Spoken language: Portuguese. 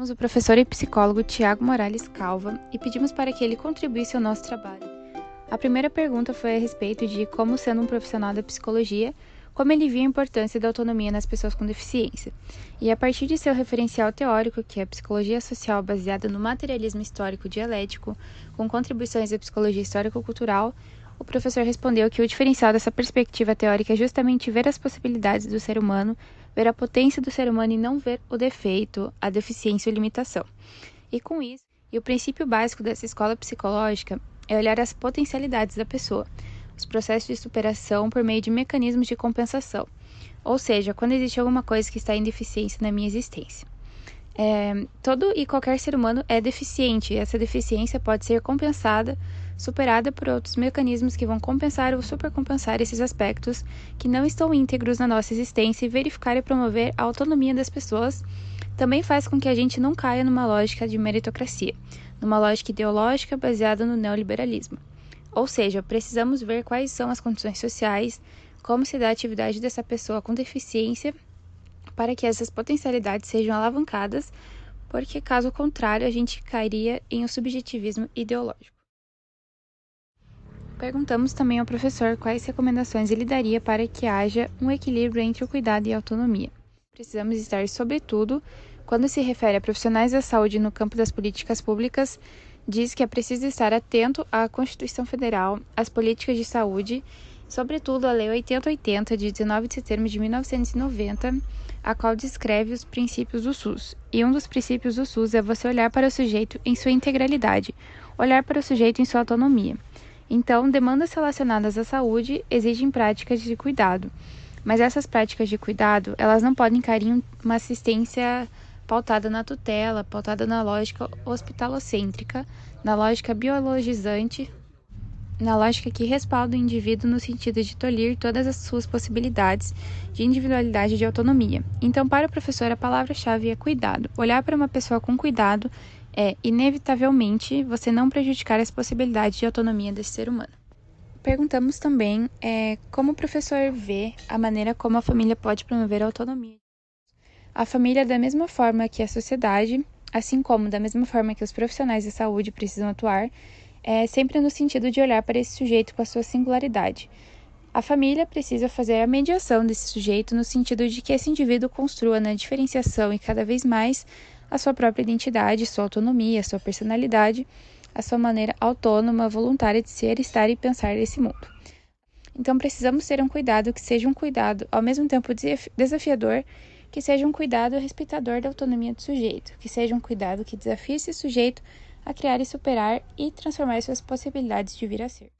Convidamos o professor e psicólogo Tiago Morales Calva e pedimos para que ele contribuísse ao nosso trabalho. A primeira pergunta foi a respeito de como, sendo um profissional da psicologia, como ele via a importância da autonomia nas pessoas com deficiência. E a partir de seu referencial teórico, que é a psicologia social baseada no materialismo histórico dialético, com contribuições da psicologia histórico-cultural, o professor respondeu que o diferencial dessa perspectiva teórica é justamente ver as possibilidades do ser humano, ver a potência do ser humano e não ver o defeito, a deficiência ou limitação. E com isso, o princípio básico dessa escola psicológica é olhar as potencialidades da pessoa, os processos de superação por meio de mecanismos de compensação, ou seja, quando existe alguma coisa que está em deficiência na minha existência. Todo e qualquer ser humano é deficiente, e essa deficiência pode ser compensada, superada por outros mecanismos que vão compensar ou supercompensar esses aspectos que não estão íntegros na nossa existência, e verificar e promover a autonomia das pessoas também faz com que a gente não caia numa lógica de meritocracia, numa lógica ideológica baseada no neoliberalismo. Ou seja, precisamos ver quais são as condições sociais, como se dá a atividade dessa pessoa com deficiência, para que essas potencialidades sejam alavancadas, porque caso contrário a gente cairia em um subjetivismo ideológico. Perguntamos também ao professor quais recomendações ele daria para que haja um equilíbrio entre o cuidado e a autonomia. Precisamos estar, sobretudo, quando se refere a profissionais da saúde no campo das políticas públicas, diz que é preciso estar atento à Constituição Federal, às políticas de saúde, sobretudo a Lei 8080, de 19 de setembro de 1990, a qual descreve os princípios do SUS. E um dos princípios do SUS é você olhar para o sujeito em sua integralidade, olhar para o sujeito em sua autonomia. Então, demandas relacionadas à saúde exigem práticas de cuidado, mas essas práticas de cuidado, elas não podem cair em uma assistência pautada na tutela, pautada na lógica hospitalocêntrica, na lógica biologizante, na lógica que respalda o indivíduo no sentido de tolir todas as suas possibilidades de individualidade e de autonomia. Então, para o professor, a palavra-chave é cuidado. Olhar para uma pessoa com cuidado é, inevitavelmente, você não prejudicar as possibilidades de autonomia desse ser humano. Perguntamos também como o professor vê a maneira como a família pode promover a autonomia. A família, da mesma forma que a sociedade, assim como da mesma forma que os profissionais da saúde precisam atuar, sempre no sentido de olhar para esse sujeito com a sua singularidade. A família precisa fazer a mediação desse sujeito no sentido de que esse indivíduo construa na diferenciação e cada vez mais a sua própria identidade, sua autonomia, sua personalidade, a sua maneira autônoma, voluntária de ser, estar e pensar nesse mundo. Então precisamos ter um cuidado que seja um cuidado ao mesmo tempo desafiador, que seja um cuidado respeitador da autonomia do sujeito, que seja um cuidado que desafie esse sujeito a criar e superar e transformar suas possibilidades de vir a ser.